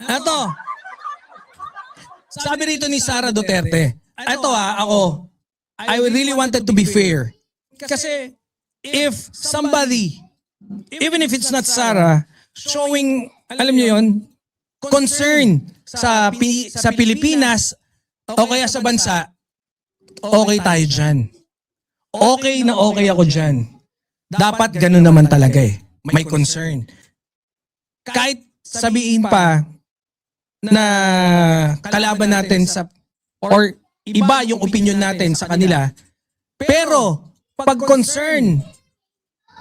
Eto, sabi rito ni Sara Duterte, eto ako, I really wanted to be fair. Kasi if somebody, even if it's not Sara, showing, alam niyo yon, concern sa Pilipinas o kaya sa bansa, okay tayo dyan. Okay na okay ako dyan. Dapat ganun naman talaga eh. May concern. Kahit sabihin pa na kalaban natin sa, or iba yung opinion natin sa kanila, pero pag concern,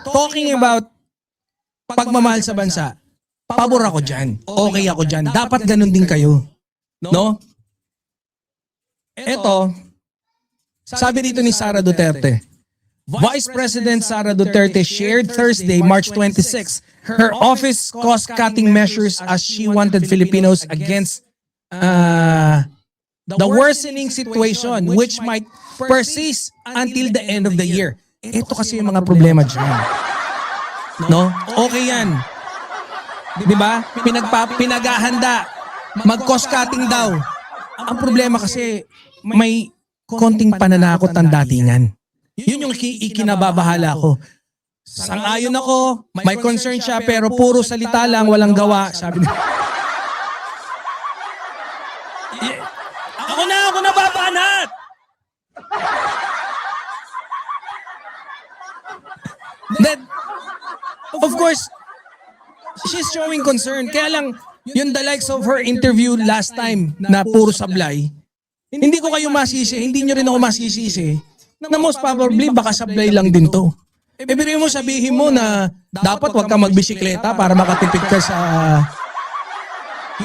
talking about pagmamahal sa bansa, pabor ako dyan. Okay ako dyan. Dapat ganun din kayo. No? Eto, sabi dito ni Sara Duterte, Vice President Sara Duterte shared Thursday, March 26, her office cost-cutting measures as she wanted Filipinos against the worsening situation which might persist until the end of the year. Ito kasi yung mga problema dyan. No? Okay yan. Diba? Pinaghahanda. Mag-cost-cutting daw. Ang problema kasi may konting pananakot ang datingan. Yun yung ikinababahala ko. Sang-ayon ako, may concern siya, pero puro salita lang, walang gawa. Sabi niya. Ako na babanat! Then, of course, she's showing concern. Kaya lang, yung the likes of her interview last time na puro sablay, hindi ko kayo masisi, hindi nyo rin ako masisisi, na most probably baka sablay lang din to. Ibig mo sabihin mo na dapat wag ka magbisikleta para makatipid ka sa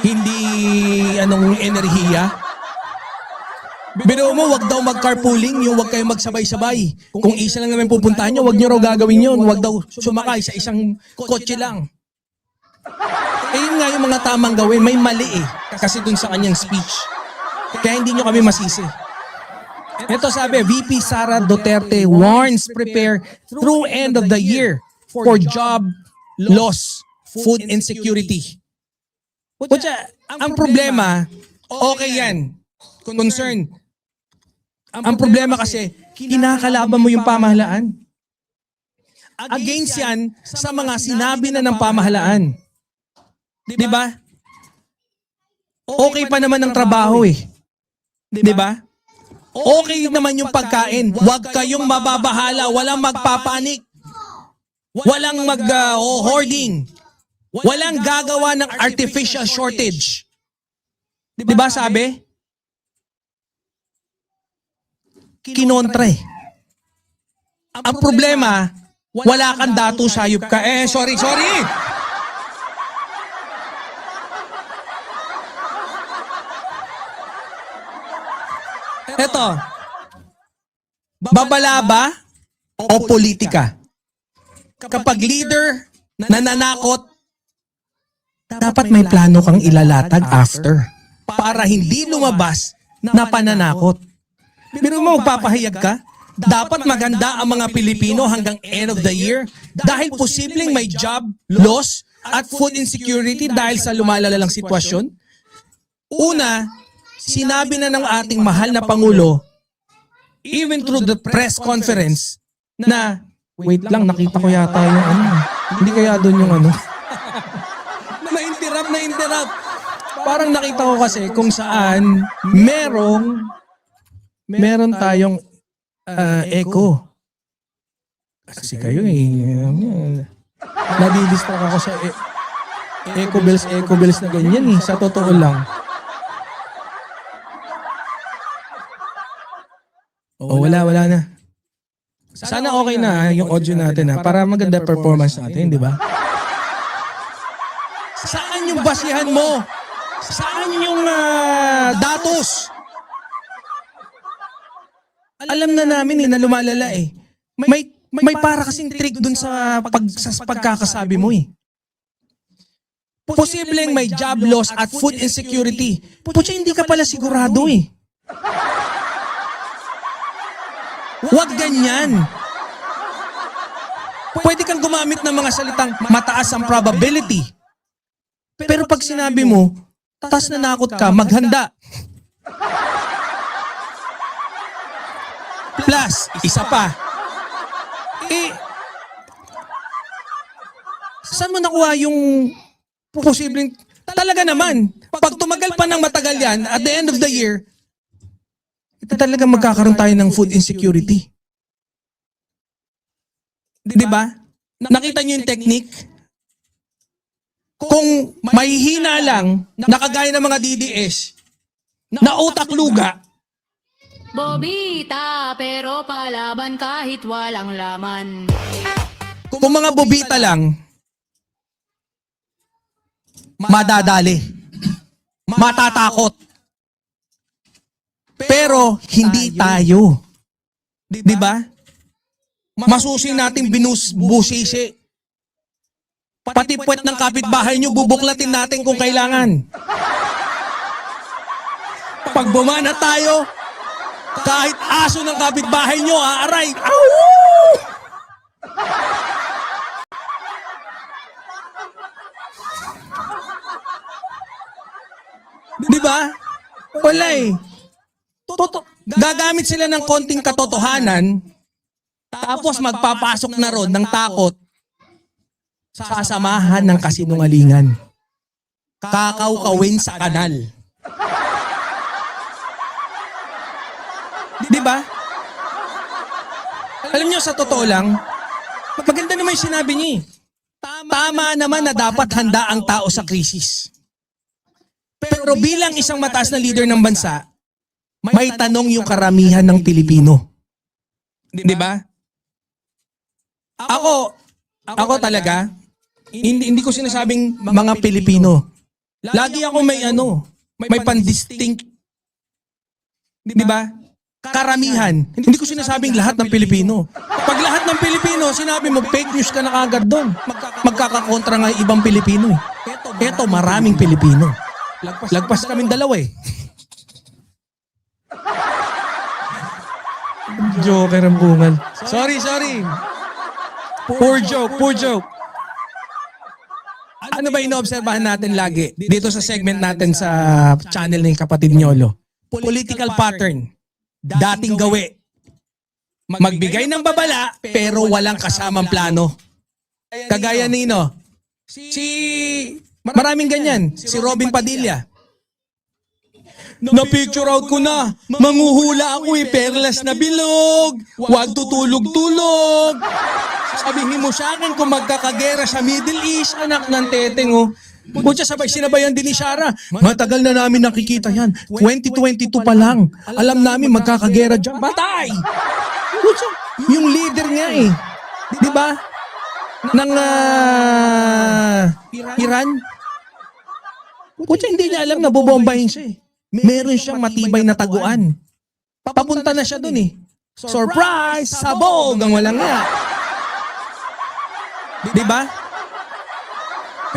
hindi enerhiya. Biro mo wag daw mag-carpooling, yung wag kayo magsabay-sabay. Kung isa lang naman pupuntahan nyo, wag nyo raw gagawin yun. Wag daw sumakay sa isang kotse lang. Yun nga yung mga tamang gawin. May mali kasi dun sa kanyang speech. Kaya hindi nyo kami masisi. Ito sabi, VP Sara Duterte warns prepare through end of the year for job loss, food insecurity. Ang problema, okay yan. Concern. Ang problema kasi, kinakalaban mo yung pamahalaan. Against yan sa mga sinabi na ng pamahalaan. Diba? Okay pa naman ang trabaho eh. Diba? Okay naman yung pagkain. Huwag kayong mababahala. Walang magpapanik. Walang mag-hoarding. Walang gagawa ng artificial shortage. Diba sabi? Kinontra eh. Ang problema, wala kang dato sayop ka. Sorry. Eto, babala ba o politika? Kapag leader nananakot, dapat may plano kang ilalatag after para hindi lumabas na pananakot. Pero mo magpapahayag ka, dapat maganda ang mga Pilipino hanggang end of the year dahil posibleng may job loss at food insecurity dahil sa lumalalang sitwasyon. Una, sinabi na ng ating mahal na Pangulo, even through the press conference, na, wait lang, nakita ko yata yung hindi kaya doon yung na-interrupt. Parang nakita ko kasi kung saan meron tayong echo. Kasi kayo nadidistract ako sa echo bells na ganyan sa totoo lang. Wala na. Sana okay na yung audio natin para maganda performance natin, di ba? Saan yung basihan mo? Saan yung datos? Alam na namin na lumalala May para kasing trick dun sa pagkakasabi mo Posibleng may job loss at food insecurity. Putya, hindi ka pala sigurado Huwag ganyan. Pwede kang gumamit ng mga salitang mataas ang probability. Pero pag sinabi mo, tas nanakot ka, maghanda. Plus, isa pa. Saan mo nakuha yung posibleng, talaga naman, pag tumagal pa ng matagal yan, at the end of the year, talaga magkakaroon tayo ng food insecurity. Di ba? Nakita niyo yung technique? Kung mahihina lang, nakagaya ng mga DDS, na utak luga, Bobita, pero palaban kahit walang laman. kung mga bobita lang, madadali, matatakot. Pero hindi tayo. Di ba? Masusi natin busisi. Pati puwet ng kapitbahay nyo, bubuklatin natin kung kailangan. Pag bumana tayo, kahit aso ng kapitbahay nyo, aaray. Awoo! Di ba? Wala eh. Gagamit sila ng konting katotohanan, tapos magpapasok na ron ng takot, sasamahan ng kasinungalingan. Kakawkawin sa kanal. Di ba? Alam niyo, sa totoo lang, maganda naman yung sinabi niya eh. Tama naman na dapat handa ang tao sa krisis. Pero bilang isang mataas na leader ng bansa, may tanong yung karamihan ng Pilipino. Di ba? Ako talaga, hindi ko sinasabing mga Pilipino. Lagi ako may pandistinct. Di ba? Karamihan. Hindi ko sinasabing lahat ng Pilipino. Pag lahat ng Pilipino, sinabi mo, fake news ka na kagad doon. Magkakakontra nga ibang Pilipino eh. Eto, maraming Pilipino. Lagpas kaming dalawa eh. Joker ang bungal. Sorry. Poor joke. Ano ba inoobserbahan natin lagi dito sa segment natin sa channel ng kapatid Nyolo? Political pattern. Dating gawi. Magbigay ng babala pero walang kasamang plano. Kagaya nino. Maraming ganyan. Si Robin Padilla. Na-picture out ko na. Manguhula ako eh. Perlas na bilog. Huwag tutulog-tulog. Sabihin mo sa akin kung magkakagera sa Middle East, anak ng teteng oh. Butya sinabayan din ni Sarah. Matagal na namin nakikita yan. 2022 pa lang. Alam namin magkakagera dyan. Batay! Butya, yung leader nga eh. Di ba? Ng Iran. Butya hindi niya alam na bobombahin siya eh. Meron siyang matibay na taguan. Papunta na siya dun eh. Surprise! Sabog! Ang walang nga. Di ba?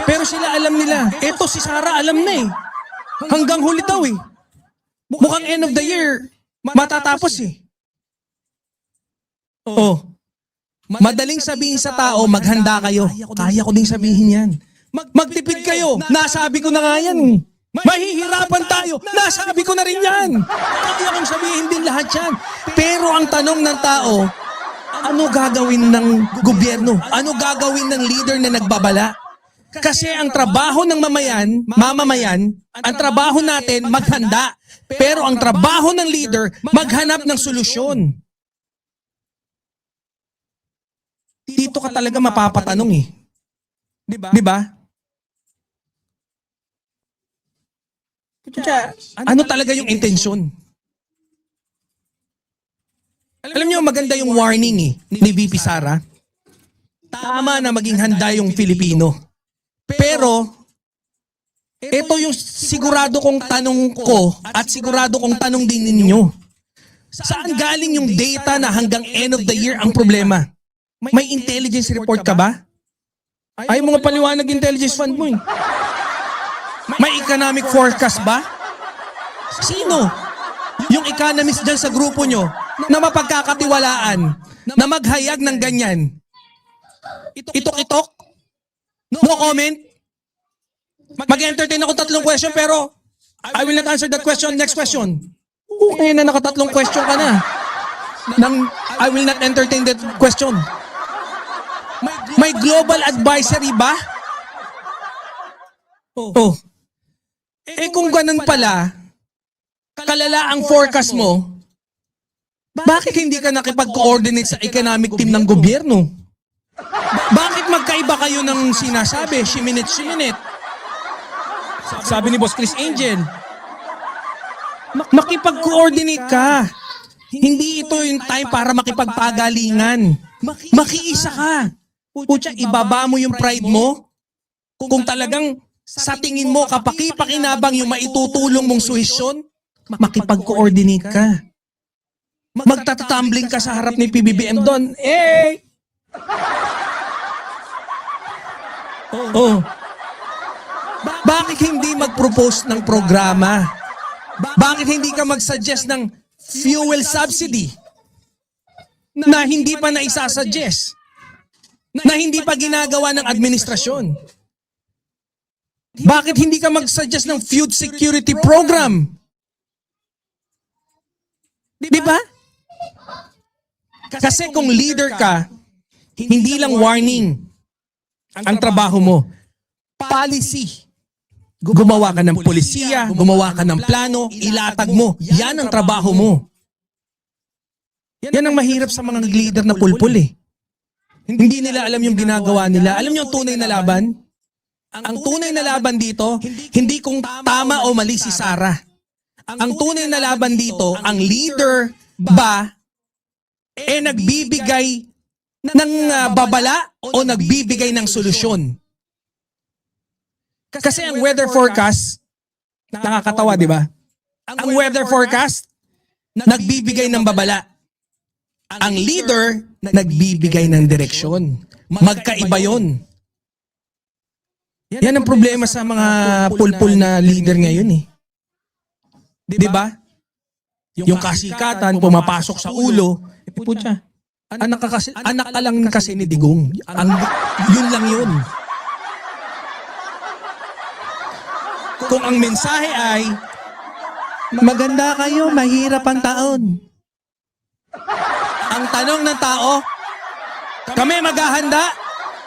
Pero sila alam nila. Eto si Sarah alam na eh. Hanggang huli daw eh. Mukhang end of the year, matatapos eh. Oh. Madaling sabihin sa tao, maghanda kayo. Kaya ko ding sabihin yan. Magtipid kayo. Nasabi ko na nga yan. Mahihirapan tayo. Nasabi ko na rin yan. Kaya kong sabihin din lahat yan. Pero ang tanong ng tao, ano gagawin ng gobyerno? Ano gagawin ng leader na nagbabala? Kasi ang trabaho ng mamamayan, ang trabaho natin maghanda. Pero ang trabaho ng leader, maghanap ng solusyon. Dito ka talaga mapapatanong eh. Di ba? Ano talaga yung intensyon? Alam niyo, maganda yung warning eh, ni VP Sara. Tama na maging handa yung Filipino. Pero, ito yung sigurado kong tanong ko at sigurado kong tanong din ninyo. Saan galing yung data na hanggang end of the year ang problema? May intelligence report ka ba? Ay mga paliwanag intelligence fund mo eh. May economic forecast ba? Sino? Yung economist dyan sa grupo nyo na mapagkakatiwalaan na maghayag ng ganyan. Itok-itok? No comment? Mag-entertain ako 3 question pero I will not answer that question. Next question. Okay na, 3 question ka na. Nang I will not entertain that question. May global advisory ba? Oh. Kung ganun pala, kalala ang forecast mo, bakit hindi ka nakipag-coordinate sa economic team ng gobyerno? Bakit magkaiba kayo ng sinasabi? Shiminit. Sabi ni Boss Chris Angel, makipag-coordinate ka. Hindi ito yung time para makipagpagalingan. Makiisa ka. Pucha, ibaba mo yung pride mo. Kung talagang sa tingin mo kapaki-pakinabang yung maitutulong mong suhisyon, makipag-coordinate ka. Magtatatumbling ka sa harap ni PBBM doon. Oh. Bakit hindi mag-propose ng programa? Bakit hindi ka mag-suggest ng fuel subsidy na hindi pa naisasuggest? Na hindi pa ginagawa ng administrasyon? Bakit hindi ka mag-suggest ng food security program? Di ba? Kasi kung leader ka, hindi lang warning ang trabaho mo. Policy. Gumawa ka ng polisiya, gumawa ka ng plano, ilatag mo. Yan ang trabaho mo. Yan ang mahirap sa mga leader na pulpul eh. Hindi nila alam yung ginagawa nila. Alam niyo ang tunay na laban? Ang tunay na laban dito, hindi kung tama o mali si Sara. Ang tunay na laban dito, ang leader ba nagbibigay ng babala o nagbibigay ng solusyon? Kasi ang weather forecast, nakakatawa, di ba? Ang weather forecast, nagbibigay ng babala. Ang leader, nagbibigay ng direksyon. Magkaiba yon. Yan ang problema sa mga pulpul na leader ngayon eh. Di ba? Yung kasikatan, pumapasok sa ulo. Putya, anak ka lang kasi ni Digong. Yun lang yun. Kung ang mensahe ay, maganda kayo, mahirap ang taon. Ang tanong ng tao, kami maghahanda?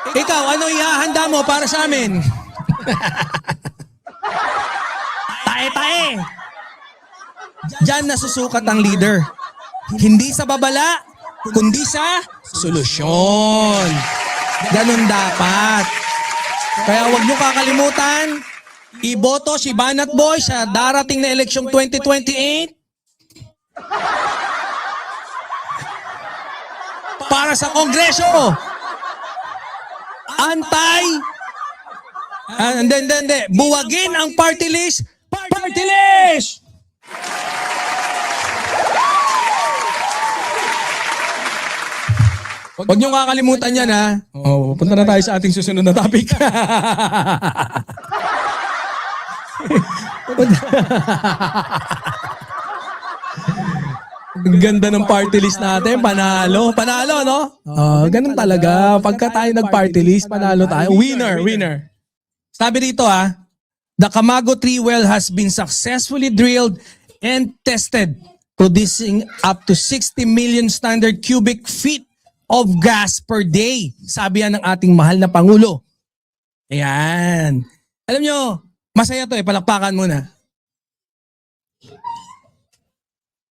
Ikaw, ano ihahanda mo para sa amin? Tae-tae. Diyan nasusukat ang leader. Hindi sa babala, kundi sa solusyon. Ganun dapat. Kaya huwag niyo kakalimutan, iboto si Banat Boy sa darating na eleksyong 2028 para sa Kongreso. Buwagin ang party list. Party list! Huwag niyong kakalimutan yan ha. Punta na tayo sa ating susunod na topic. Ang ganda ng party list natin, panalo. Panalo, no? Ganun talaga. Pagka tayo nag-party list, panalo tayo. Winner. Sabi dito the Camago 3 well has been successfully drilled and tested, producing up to 60 million standard cubic feet of gas per day. Sabi yan ng ating mahal na Pangulo. Ayan. Alam nyo, masaya to palakpakan muna.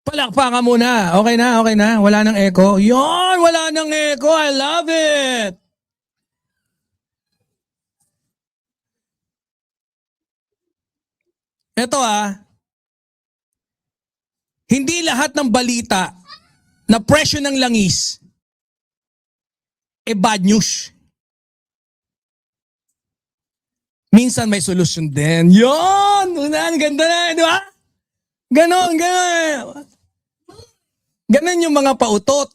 Palakpakan muna. Okay na. Wala nang echo. Yon, wala nang echo. I love it. Ito hindi lahat ng balita na presyo ng langis bad news. Minsan may solusyon din. Yon! Ang ganda na, di ba? Ganon. Ganon yung mga pautot.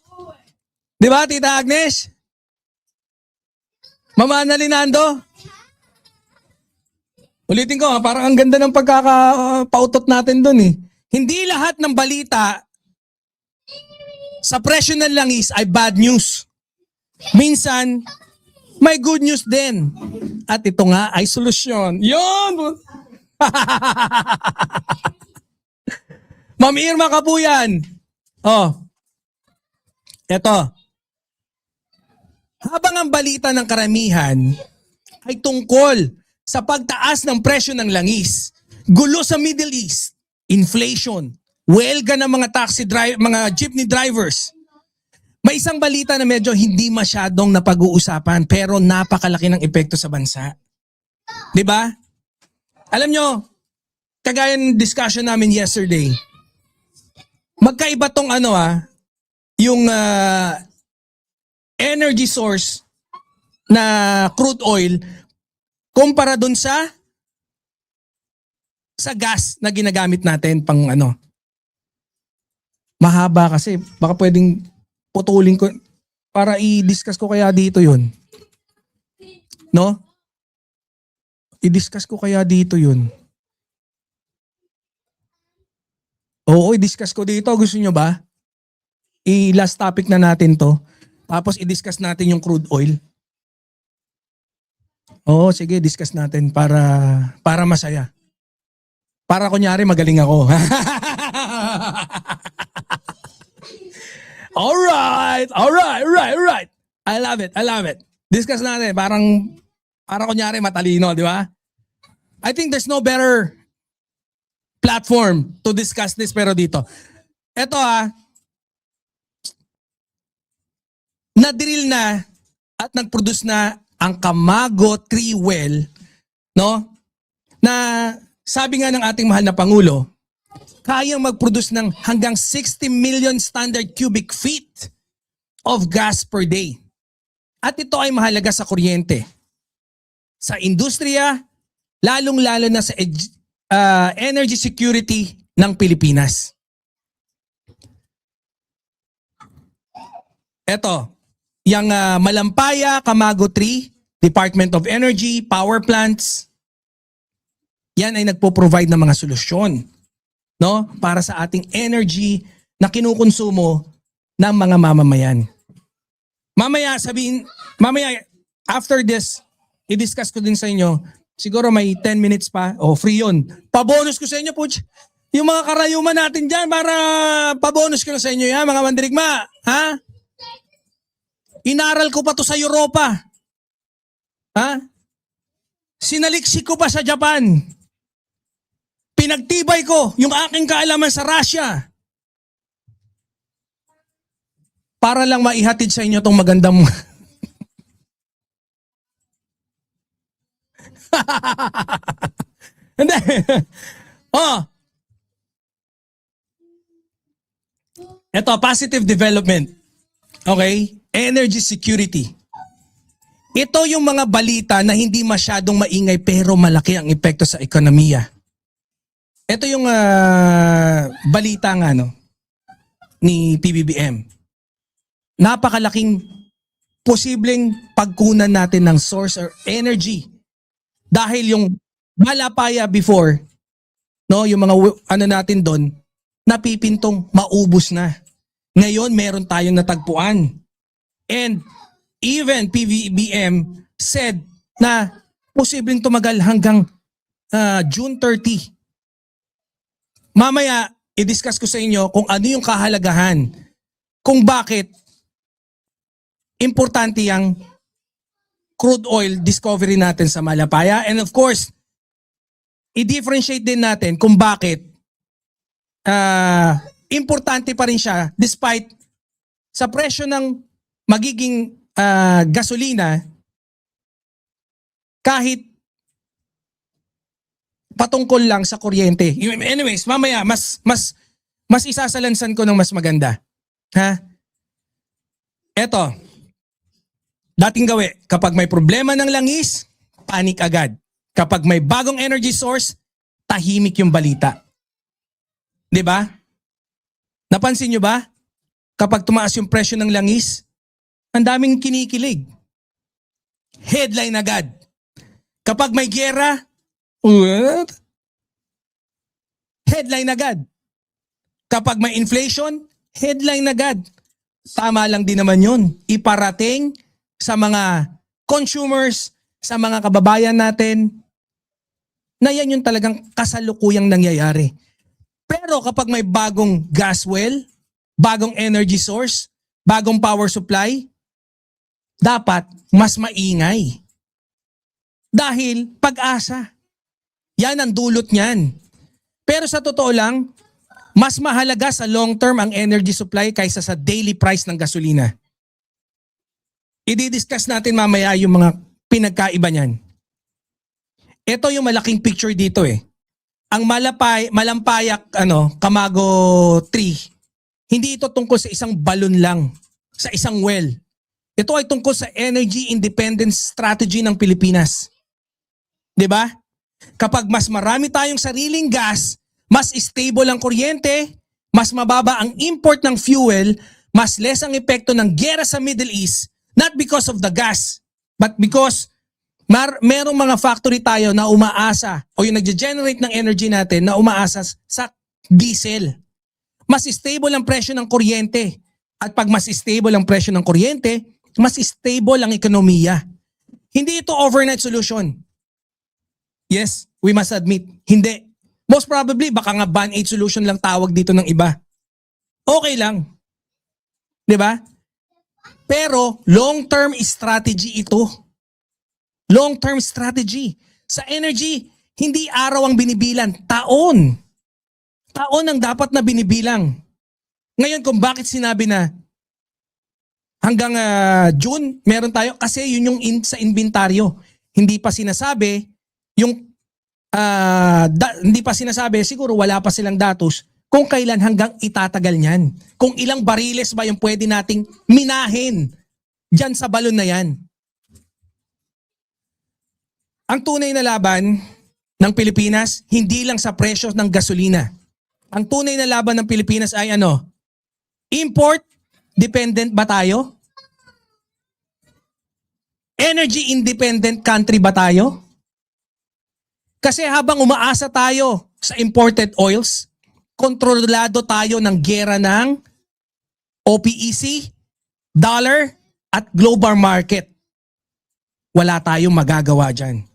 Di ba, Tita Agnes? Mama Analinando? Ulitin ko, parang ang ganda ng pagkakapautot natin dun eh. Hindi lahat ng balita sa presyo ng langis ay bad news. Minsan, may good news din. At ito nga ay solusyon. Yun! Ma'am Irma Kapuyan. Oh. Eto. Habang ang balita ng karamihan ay tungkol sa pagtaas ng presyo ng langis, gulo sa Middle East, inflation, welga ng mga jeepney drivers. May isang balita na medyo hindi masyadong napag-uusapan pero napakalaki ng epekto sa bansa. 'Di ba? Alam nyo, kagaya ng discussion namin yesterday, magkaiba tong yung energy source na crude oil kumpara dun sa gas na ginagamit natin pang Mahaba kasi, baka pwedeng putulin ko para i-discuss ko kaya dito yun. No? I-discuss ko kaya dito yun. Oo, i-discuss ko dito. Gusto nyo ba? I-last topic na natin to. Tapos i-discuss natin yung crude oil. Oo, sige, discuss natin para masaya. Para kunyari magaling ako. Alright. I love it. Discuss natin. Para kunyari matalino, di ba? I think there's no better platform to discuss this pero dito. Ito na-drill na at nag-produce na ang Camago 3 well, no? Na sabi nga ng ating mahal na Pangulo, kayang mag-produce ng hanggang 60 million standard cubic feet of gas per day. At ito ay mahalaga sa kuryente, sa industriya, lalong-lalo na sa energy security ng Pilipinas. Ito, yung Malampaya, Camago 3, Department of Energy, power plants, yan ay nagpo-provide ng mga solusyon, no, para sa ating energy na kinukonsumo ng mga mamamayan. Mamaya after this, i-discuss ko din sa inyo, siguro may 10 minutes pa, free yun. Pabonus ko sa inyo, Puch. Yung mga karayuman natin dyan, para pabonus ko na sa inyo yan, mga mandirigma. Ha? Inaral ko pa to sa Europa. Ha? Sinaliksik ko pa sa Japan. Pinagtibay ko yung aking kaalaman sa Russia. Para lang maihatid sa inyo tong magandang Hindi. Ito, positive development. Okay? Energy security. Ito yung mga balita na hindi masyadong maingay pero malaki ang epekto sa ekonomiya. Ito yung balita nga ni PBBM. Napakalaking posibleng pagkunan natin ng source or energy. Dahil yung Malapaya before, yung mga natin doon, napipintong maubos na. Ngayon meron tayong natagpuan. And even PBBM said na posibleng tumagal hanggang June 30. Mamaya, i-discuss ko sa inyo kung ano yung kahalagahan, kung bakit importante yung crude oil discovery natin sa Malapaya. And of course, i-differentiate din natin kung bakit importante pa rin siya despite sa presyo ng magiging gasolina, kahit patungkol lang sa kuryente. Anyways, mamaya mas isasalansan ko ng mas maganda. Ha? Eto. Dating gawi, kapag may problema ng langis, panic agad. Kapag may bagong energy source, tahimik yung balita. 'Di ba? Napansin nyo ba? Kapag tumaas yung presyo ng langis, ang daming kinikilig. Headline agad. Kapag may giyera, what? Headline agad. Kapag may inflation, headline agad. Tama lang din naman yun. Iparating sa mga consumers, sa mga kababayan natin, na yan yung talagang kasalukuyang nangyayari. Pero kapag may bagong gas well, bagong energy source, bagong power supply, dapat mas maingay. Dahil pag-asa. Yan ang dulot niyan. Pero sa totoo lang, mas mahalaga sa long term ang energy supply kaysa sa daily price ng gasolina. I-discuss natin mamaya yung mga pinagkaiba niyan. Ito yung malaking picture dito eh. Ang malampayak Camago 3, hindi ito tungkol sa isang balon lang, sa isang well. Ito ay tungkol sa energy independence strategy ng Pilipinas. 'Di ba? Kapag mas marami tayong sariling gas, mas stable ang kuryente, mas mababa ang import ng fuel, mas less ang epekto ng giyera sa Middle East, not because of the gas, but because merong mga factory tayo na umaasa o yung nagge-generate ng energy natin na umaasa sa diesel. Mas stable ang presyo ng kuryente. At pag mas stable ang presyo ng kuryente, mas stable ang ekonomiya. Hindi ito overnight solution. Yes, we must admit, hindi. Most probably, baka nga band-aid solution lang tawag dito ng iba. Okay lang. 'Di ba? Pero long-term strategy ito. Long-term strategy. Sa energy, hindi araw ang binibilang, taon. Taon ang dapat na binibilang. Ngayon kung bakit sinabi na hanggang June, meron tayo, kasi yun yung sa inventaryo. Hindi pa sinasabi, hindi pa sinasabi, siguro wala pa silang datos, kung kailan hanggang itatagal niyan. Kung ilang bariles ba yung pwede nating minahin dyan sa balon na yan. Ang tunay na laban ng Pilipinas, hindi lang sa presyo ng gasolina. Ang tunay na laban ng Pilipinas ay ano? Import dependent ba tayo? Energy independent country ba tayo? Kasi habang umaasa tayo sa imported oils, kontrolado tayo ng giyera ng OPEC, dollar, at global market. Wala tayong magagawa dyan.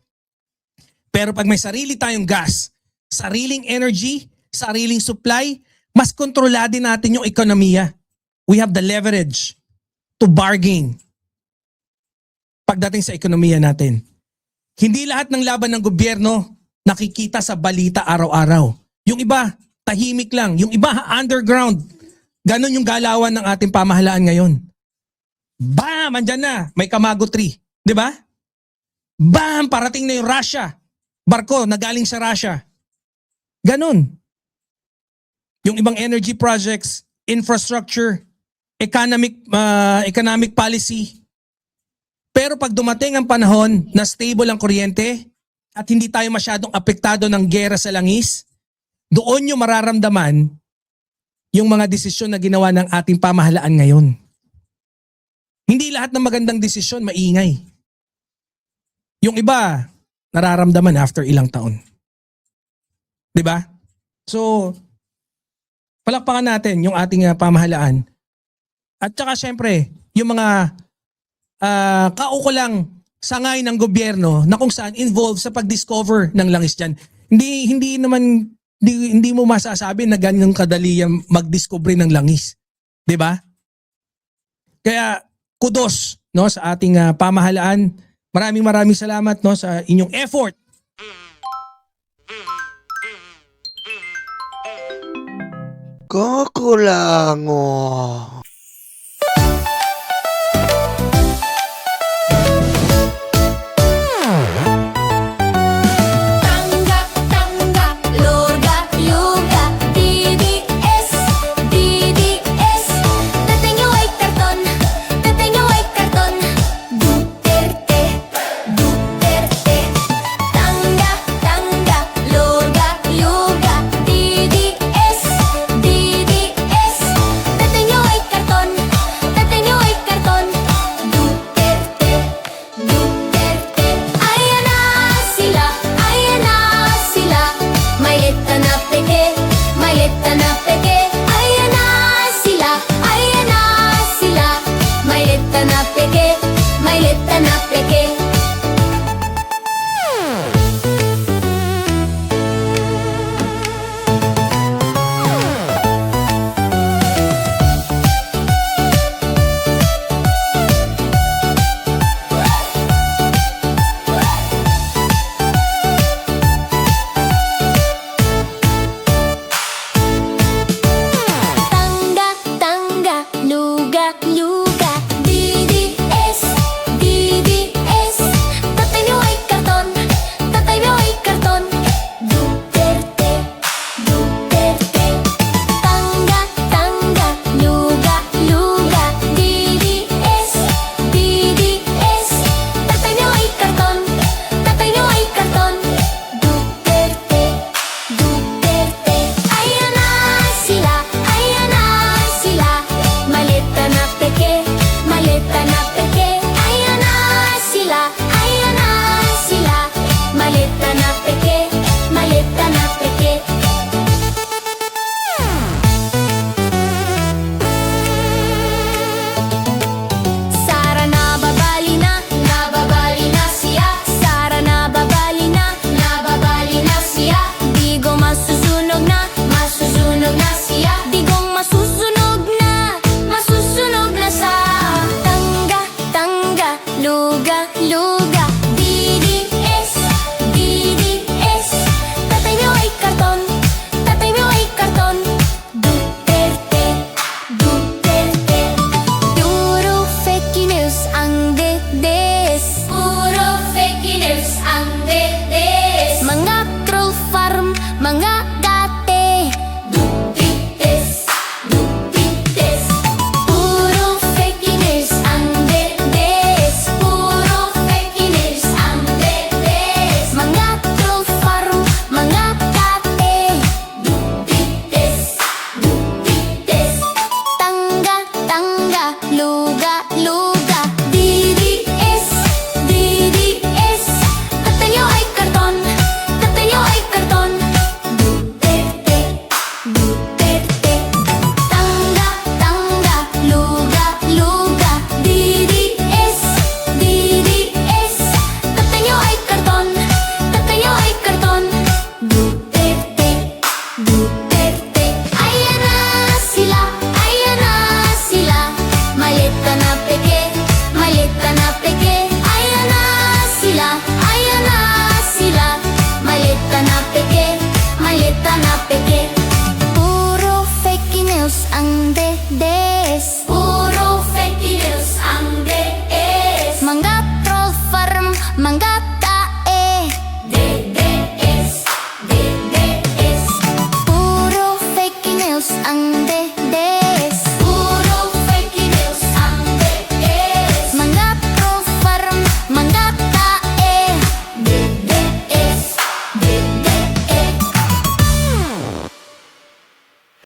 Pero pag may sarili tayong gas, sariling energy, sariling supply, mas kontrolado natin yung ekonomiya. We have the leverage to bargain pagdating sa ekonomiya natin. Hindi lahat ng laban ng gobyerno nakikita sa balita araw-araw. Yung iba, tahimik lang. Yung iba, underground. Ganon yung galawan ng ating pamahalaan ngayon. Bam! Andyan na. May Camago 3. 'Di ba? Bam! Parating na yung Russia. Barko na galing sa Russia. Ganon. Yung ibang energy projects, infrastructure, economic policy. Pero pag dumating ang panahon na stable ang kuryente at hindi tayo masyadong apektado ng giyera sa langis, doon yung mararamdaman yung mga desisyon na ginawa ng ating pamahalaan ngayon. Hindi lahat ng magandang desisyon maingay. Yung iba, nararamdaman after ilang taon. 'Di ba? So, palakpakan natin yung ating pamahalaan. At saka syempre, yung mga kaukulang sangay ng gobyerno na kung saan involved sa pag-discover ng langis dyan. Hindi mo masasabi na ganyan kadali yung mag-discover ng langis. 'Di ba? Kaya kudos no sa ating pamahalaan. Maraming salamat no sa inyong effort. Kakulango. Tanggap, tanggap, Lorga, Yuga, DDS, DDS. Dating yung ay karton, dating yung ay karton. Duterte, Duterte. Tanggap, tanggap, Lorga, Yuga, DDS, DDS. Dating yung ay karton, dating yung ay karton. Duterte, Duterte. Ayan na sila, ayan na sila. Mailita na peke, mailita na peke. Ayan na sila, ayan na sila. Mailita na peke, mailita na peke. mga peke. Puro fake news ang dede.